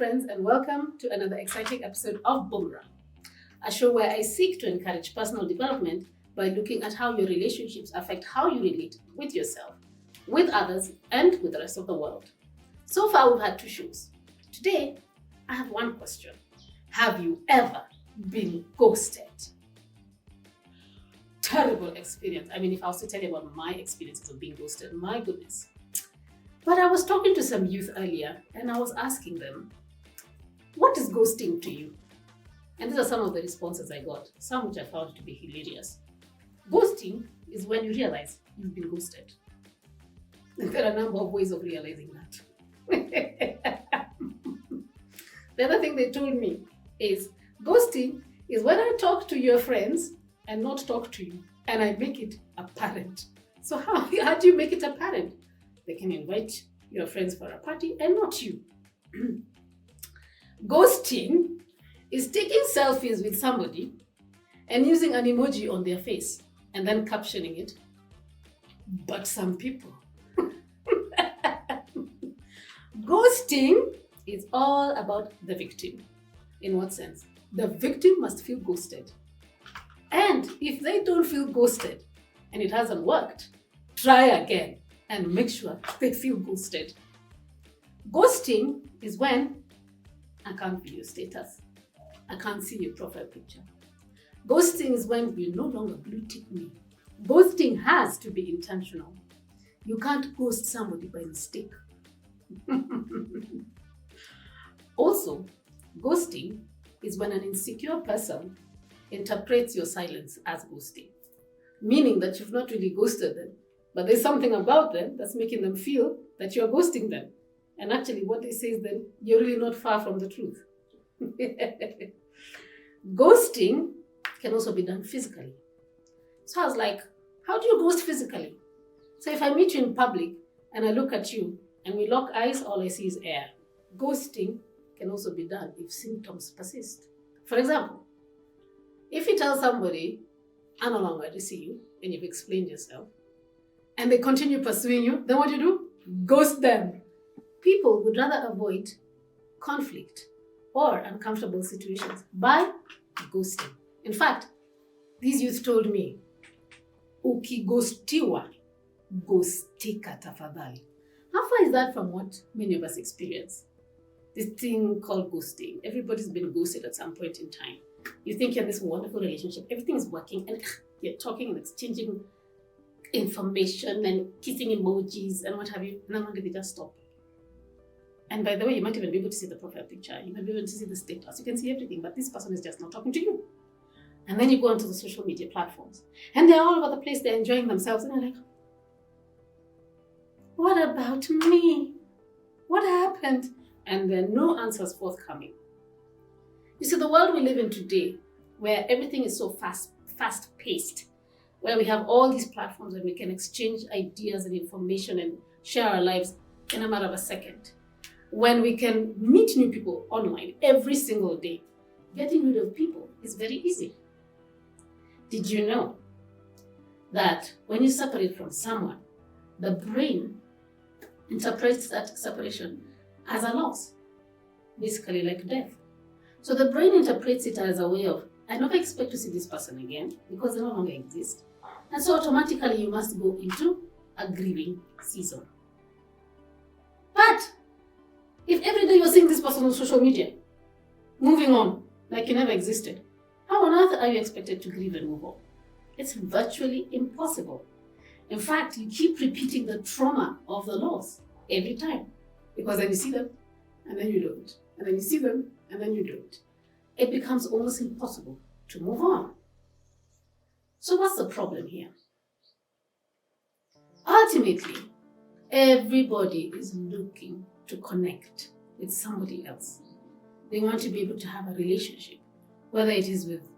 friends, and welcome to another exciting episode of Boomerang, a show where I seek to encourage personal development by looking at how your relationships affect how you relate with yourself, with others, and with the rest of the world. So far, we've had 2 shows. Today, I have one question. Have you ever been ghosted? Terrible experience. I mean, if I was to tell you about my experiences of being ghosted, my goodness. But I was talking to some youth earlier and I was asking them, what is ghosting to you? And these are some of the responses I got, some which I found to be hilarious. Ghosting is when you realize you've been ghosted. There are a number of ways of realizing that. The other thing they told me is ghosting is when I talk to your friends and not talk to you, and I make it apparent. So how do you make it apparent? They can invite your friends for a party and not you. Ghosting is taking selfies with somebody and using an emoji on their face and then captioning it. But some people. Ghosting is all about the victim. In what sense? The victim must feel ghosted. And if they don't feel ghosted and it hasn't worked, try again and make sure they feel ghosted. Ghosting is when I can't view your status. I can't see your profile picture. Ghosting is when you no longer blue tick me. Ghosting has to be intentional. You can't ghost somebody by mistake. Also, ghosting is when an insecure person interprets your silence as ghosting, meaning that you've not really ghosted them, but there's something about them that's making them feel that you're ghosting them. And actually what they say is that you're really not far from the truth. Ghosting can also be done physically. So I was like, how do you ghost physically? So if I meet you in public and I look at you and we lock eyes, all I see is air. Ghosting can also be done if symptoms persist. For example, if you tell somebody, I no longer to see you, and you've explained yourself, and they continue pursuing you, then what do? Ghost them. People would rather avoid conflict or uncomfortable situations by ghosting. In fact, these youth told me, Ukighostiwa, GHOSTIKA tafadhali. How far is that from what many of us experience? This thing called ghosting. Everybody's been ghosted at some point in time. You think you're in this wonderful relationship, everything is working, and you're talking and exchanging information and kissing emojis and what have you, and then one day they just stop. And by the way, you might even be able to see the profile picture, you might be able to see the status, you can see everything, but this person is just not talking to you. And then you go onto the social media platforms, and they're all over the place, they're enjoying themselves, and they're like, what about me? What happened? And there are no answers forthcoming. You see, the world we live in today, where everything is so fast-paced, where we have all these platforms and we can exchange ideas and information and share our lives in a matter of a second. When we can meet new people online every single day, getting rid of people is very easy. Did you know that when you separate from someone, the brain interprets that separation as a loss, basically like death? So the brain interprets it as a way of, I never expect to see this person again because they no longer exist. And so automatically you must go into a grieving season. But if every day you're seeing this person on social media, moving on like you never existed, how on earth are you expected to grieve and move on? It's virtually impossible. In fact, you keep repeating the trauma of the loss every time, because then you see them and then you don't, and then you see them and then you don't. It becomes almost impossible to move on. So what's the problem here? Ultimately, everybody is looking to connect with somebody else. They want to be able to have a relationship, whether it is with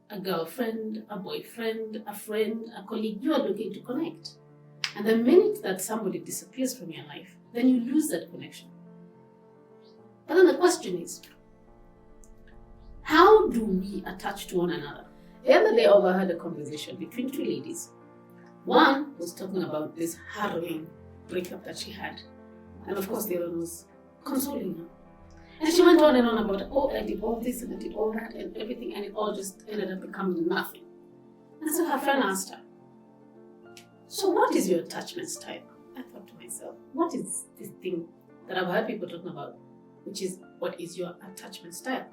a girlfriend, a boyfriend, a friend, a colleague. You are looking to connect. And the minute that somebody disappears from your life, then you lose that connection. But then the question is, how do we attach to one another? The other day I overheard a conversation between 2 ladies. One was talking about this harrowing breakup that she had. And of course the other was consoling her. And she went on and on about, oh, I did all this and I did all that and everything, and it all just ended up becoming nothing. And so her friend asked her, so what is your attachment style? I thought to myself, what is this thing that I've heard people talking about, which is, what is your attachment style?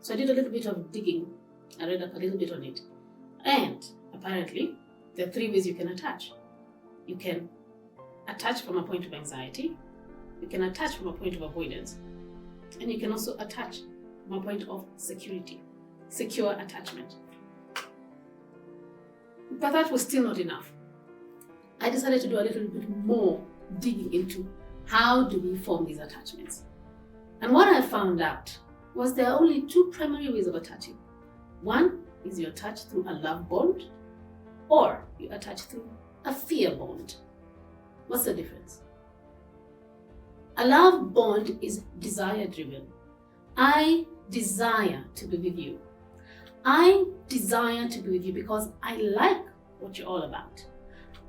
So I did a little bit of digging. I read up a little bit on it. And apparently, there are 3 ways you can attach. You can attach from a point of anxiety, you can attach from a point of avoidance, and you can also attach from a point of security, secure attachment. But that was still not enough. I decided to do a little bit more digging into how do we form these attachments. And what I found out was there are only 2 primary ways of attaching. One is you attach through a love bond, or you attach through a fear bond. What's the difference? A love bond is desire driven. I desire to be with you. I desire to be with you because I like what you're all about.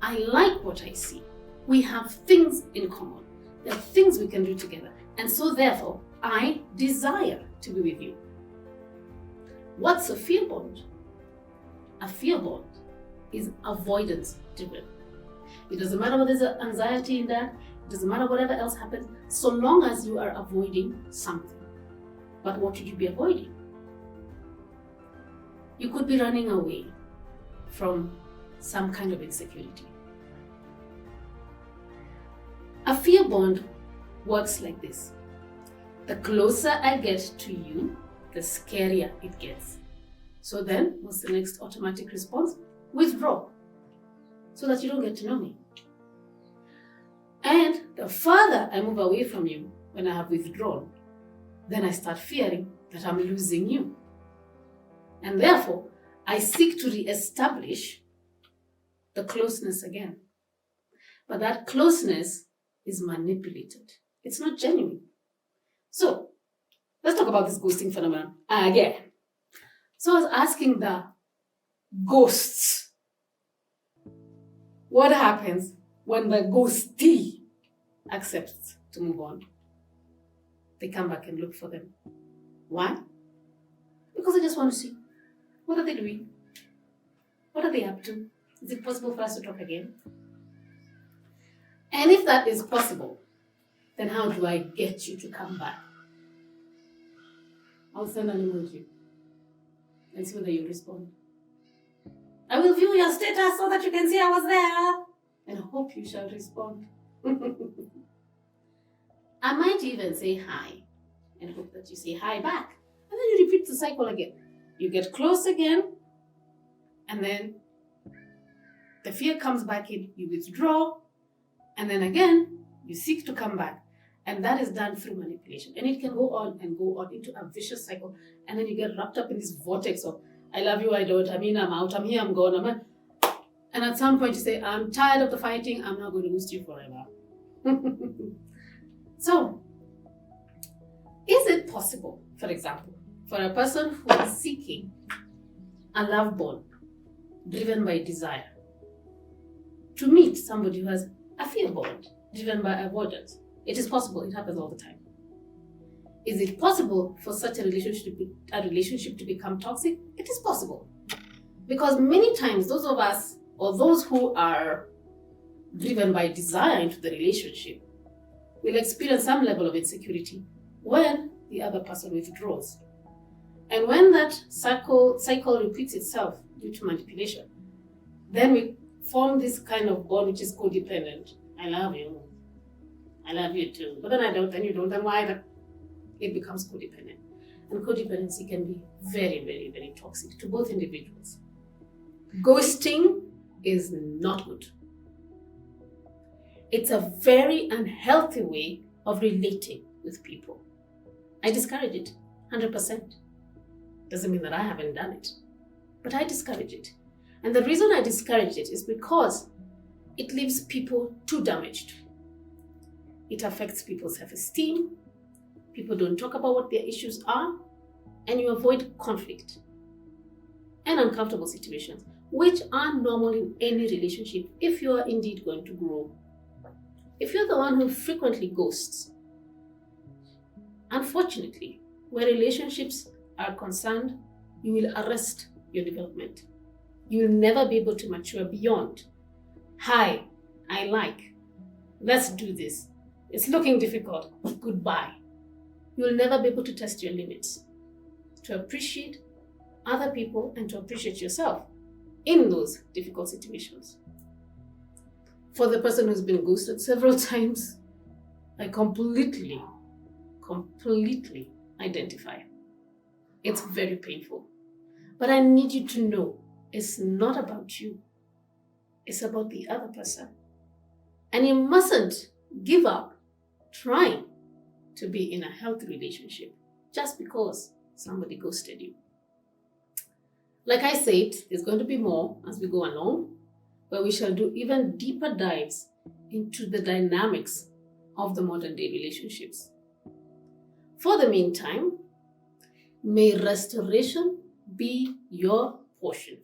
I like what I see. We have things in common. There are things we can do together. And so therefore, I desire to be with you. What's a fear bond? A fear bond is avoidance driven. It doesn't matter whether there's anxiety in that, it doesn't matter whatever else happens, so long as you are avoiding something. But what should you be avoiding? You could be running away from some kind of insecurity. A fear bond works like this. The closer I get to you, the scarier it gets. So then, what's the next automatic response? Withdraw, so that you don't get to know me. And the further I move away from you when I have withdrawn, then I start fearing that I'm losing you. And therefore, I seek to re-establish the closeness again. But that closeness is manipulated. It's not genuine. So, let's talk about this ghosting phenomenon again. So I was asking the ghosts, what happens when the ghostee accepts to move on? They come back and look for them. Why? Because they just want to see, what are they doing? What are they up to? Is it possible for us to talk again? And if that is possible, then how do I get you to come back? I'll send an emoji and see whether you respond. I will view your status so that you can see I was there, and hope you shall respond. I might even say hi and hope that you say hi back. And then you repeat the cycle again. You get close again, and then the fear comes back in, you withdraw, and then again, you seek to come back. And that is done through manipulation. And it can go on and go on into a vicious cycle. And then you get wrapped up in this vortex of, I love you, I don't, I'm in, I'm out, I'm here, I'm gone, I'm out. And at some point you say, I'm tired of the fighting, I'm not going to ghost you forever. So, is it possible, for example, for a person who is seeking a love bond driven by desire to meet somebody who has a fear bond driven by avoidance? It is possible. It happens all the time. Is it possible for such a relationship to become toxic? It is possible. Because many times those of us, or those who are driven by desire into the relationship, will experience some level of insecurity when the other person withdraws. And when that cycle repeats itself due to manipulation, then we form this kind of bond which is codependent. I love you. I love you too. But then I don't, then you don't, then why? It becomes codependent. And codependency can be very, very, very toxic to both individuals. Ghosting is not good. It's a very unhealthy way of relating with people. I discourage it, 100%. Doesn't mean that I haven't done it, but I discourage it. And the reason I discourage it is because it leaves people too damaged. It affects people's self-esteem. People don't talk about what their issues are, and you avoid conflict and uncomfortable situations, which are normal in any relationship if you are indeed going to grow. If you're the one who frequently ghosts, Unfortunately, where relationships are concerned, you will arrest your development. You will never be able to mature beyond, hi, I like, let's do this. It's looking difficult, goodbye. You will never be able to test your limits, to appreciate other people and to appreciate yourself in those difficult situations. For the person who's been ghosted several times, I completely identify. It's very painful. But I need you to know it's not about you. It's about the other person. And you mustn't give up trying to be in a healthy relationship just because somebody ghosted you. Like I said, there's going to be more as we go along, where we shall do even deeper dives into the dynamics of the modern day relationships. For the meantime, may restoration be your portion.